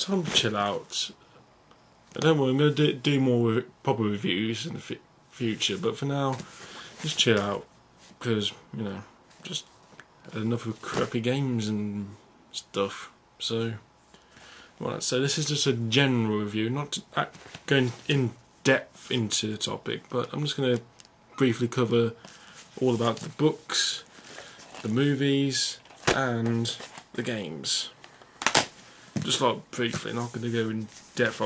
time to chill out. I don't worry, I'm going to do more proper reviews in the future, but for now, just chill out, because, you know, just had enough of crappy games and stuff. So, well, so this is just a general review, not going in depth into the topic, but I'm just going to briefly cover all about the books, the movies, and the games. Just like briefly, not going to go in depth.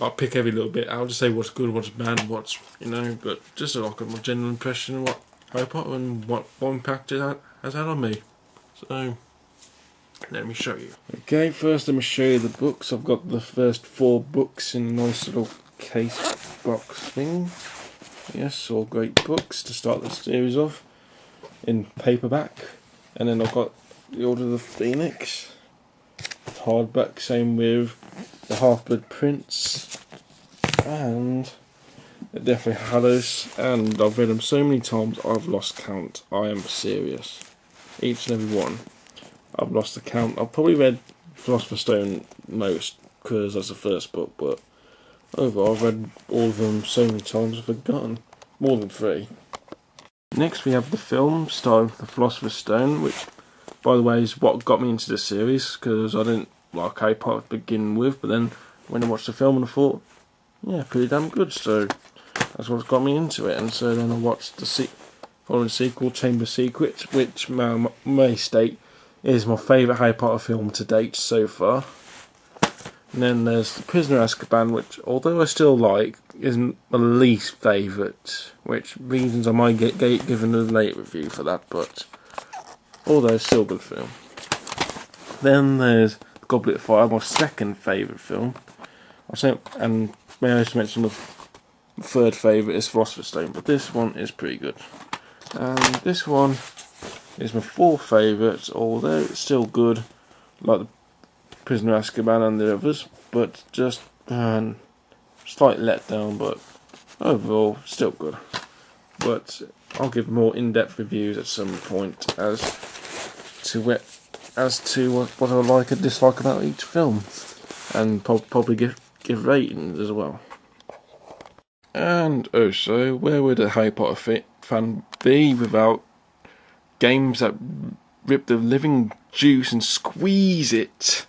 I'll pick every little bit. I'll just say what's good, what's bad, what's, you know, but just like a general impression of what Harry Potter and what impact it has had on me. So, let me show you. Okay, first let me show you the books. I've got the first 4 books in a nice little case box thing. Yes, all great books to start the series off in paperback. And then I've got the Order of the Phoenix hardback, same with the Half-Blood Prince and the Deathly Hallows, and I've read them so many times I've lost count. I am serious. Each and every one, I've lost the count. I've probably read Philosopher's Stone most because that's the first book, but overall I've read all of them so many times I've forgotten. More than 3. Next we have the film starring The Philosopher's Stone, which by the way is what got me into the series, because I didn't like Harry Potter to begin with, but then when I watched the film and I thought, yeah, pretty damn good, so that's what got me into it. And so then I watched the following sequel, Chamber of Secrets, which may state is my favourite Harry Potter film to date so far. And then there's The Prisoner of Azkaban, which, although I still like, is my least favourite, which reasons I might get given a late review for that, but although it's still a good film. Then there's Goblet of Fire, my second favourite film. And may I also mention the third favourite is Philosopher's Stone, but this one is pretty good. And this one is my 4th favourite, although it's still good, like The Prisoner of Azkaban and the others, but just slight letdown, but overall still good. But I'll give more in-depth reviews at some point as to what I like and dislike about each film, and probably give ratings as well. And also, where would a Harry Potter fan be without games that rip the living juice and squeeze it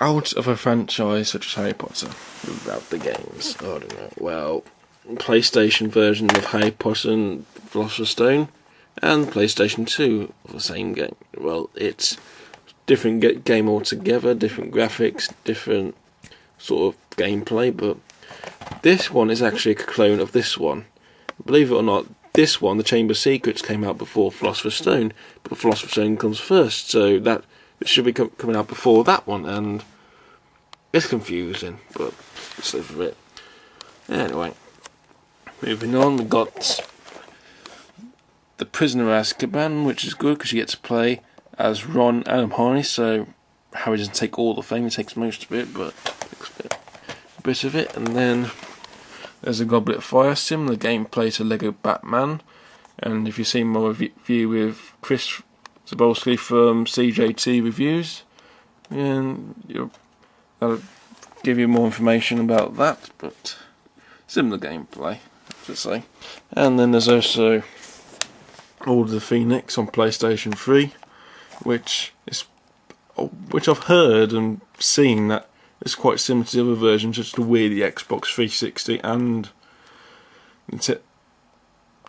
out of a franchise such as Harry Potter? Without the games, I don't know. Well, PlayStation version of Harry Potter and Philosopher's Stone, and PlayStation 2 of the same game. Well, it's different game altogether, different graphics, different sort of gameplay, but this one is actually a clone of this one. Believe it or not, this one, the Chamber of Secrets, came out before Philosopher's Stone, but Philosopher's Stone comes first, so that it should be coming out before that one, and it's confusing, but let's live with it. Anyway, moving on, we got The Prisoner of Azkaban, which is good because you get to play as Ron and Hermione, so Harry doesn't take all the fame, he takes most of it, but takes a bit of it. And then there's a Goblet of Fire, similar gameplay to Lego Batman, and if you've seen my review with Chris Zabolski from CJT Reviews, and I'll give you more information about that, but similar gameplay, I have to say. And then there's also Order of the Phoenix on PlayStation 3, which I've heard and seen that it's quite similar to the other versions, just the Wii, the Xbox 360, and Nintendo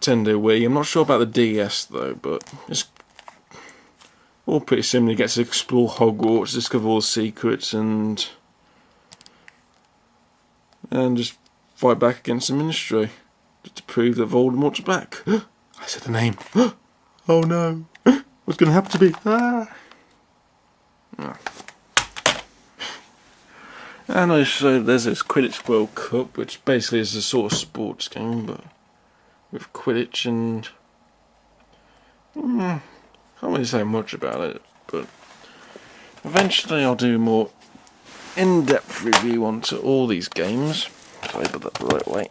Wii. I'm not sure about the DS though, but it's all pretty similar. You get to explore Hogwarts, discover all the secrets, and just fight back against the Ministry to prove that Voldemort's back. I said the name. Oh no! What's going to happen to me? And also there's this Quidditch World Cup, which basically is a sort of sports game, but with Quidditch, and can't really say much about it, but eventually I'll do more in-depth review onto all these games, if I put that the right way,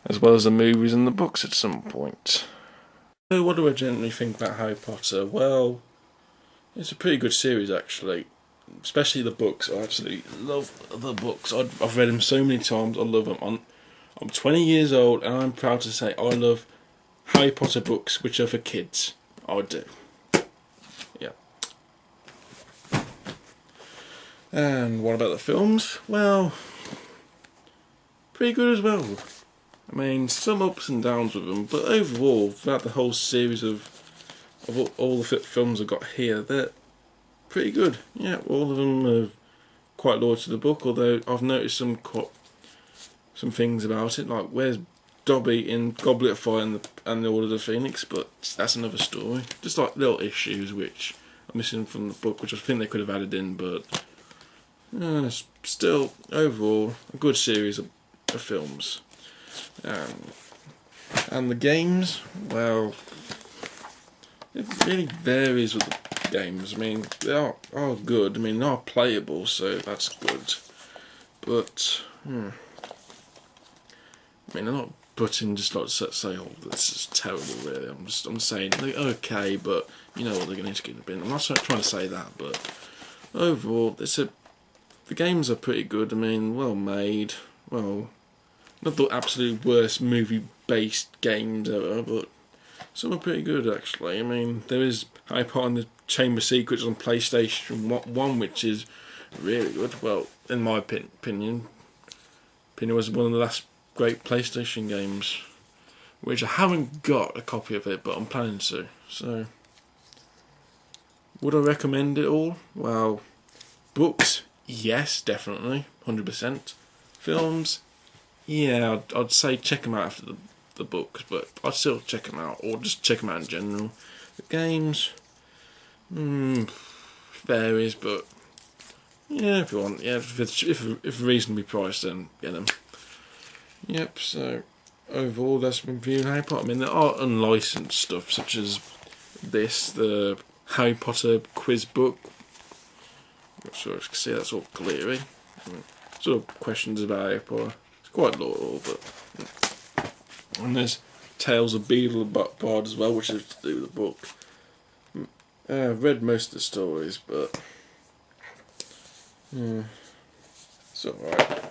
as well as the movies and the books at some point. So what do I generally think about Harry Potter? Well, it's a pretty good series actually. especially the books. I absolutely love the books. I've read them so many times. I love them. I'm 20 years old, and I'm proud to say I love Harry Potter books, which are for kids. I do. Yeah. And what about the films? Well, pretty good as well. I mean, some ups and downs with them, but overall, throughout the whole series of all the films I've got here, they're pretty good. Yeah, all of them are quite loyal to the book, although I've noticed some things about it, like where's Dobby in Goblet of Fire and the Order of the Phoenix, but that's another story. Just like little issues which are missing from the book, which I think they could have added in, but still, overall, a good series of films. And the games, well, it really varies with the games. I mean, they are good. I mean, they are playable, so that's good. But, I mean, they're not putting just like say, oh, this is terrible, really. I'm saying they're okay, but you know what, they're going to get in the bin. I'm not trying to say that, but overall, the games are pretty good. I mean, well made. Well, not the absolute worst movie-based games ever, but some are pretty good actually. I mean, there is Harry Potter and the Chamber of Secrets on PlayStation 1, which is really good. Well, in my opinion, was one of the last great PlayStation games, which I haven't got a copy of it, but I'm planning to. So, would I recommend it all? Well, books, yes, definitely, 100%. Films, yeah, I'd say check them out after the books, but I'd still check them out, or just check them out in general. The games, varies, but yeah, if you want, yeah, if reasonably priced, then get them. Yep, so overall that's been reviewing Harry Potter. I mean, there are unlicensed stuff such as the Harry Potter quiz book. So you can see that's all glittery. Sort of questions about Harry Potter. It's quite literal, but and there's Tales of Beedle Bard as well, which is to do with the book. I've read most of the stories, but it's alright.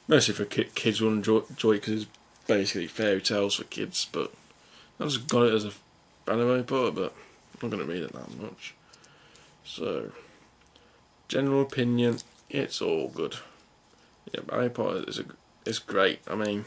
Mostly for kids will enjoy it because it's basically fairy tales for kids, but I just got it as a fan of Harry Potter, but I'm not going to read it that much. So, general opinion, it's all good. Yeah, Harry Potter is great. I mean,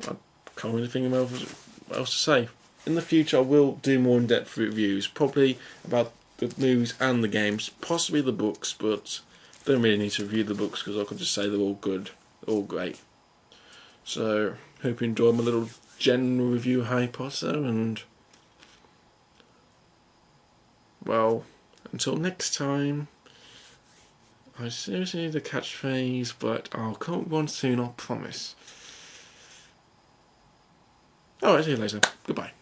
I can't really think of what else to say. In the future, I will do more in-depth reviews, probably about the movies and the games, possibly the books, but don't really need to review the books because I can just say they're all good, all great. So, hope you enjoyed my little general review of Harry Potter, and well, until next time. I seriously need a catchphrase, but I'll come up with one soon, I promise. Alright, see you later. Goodbye.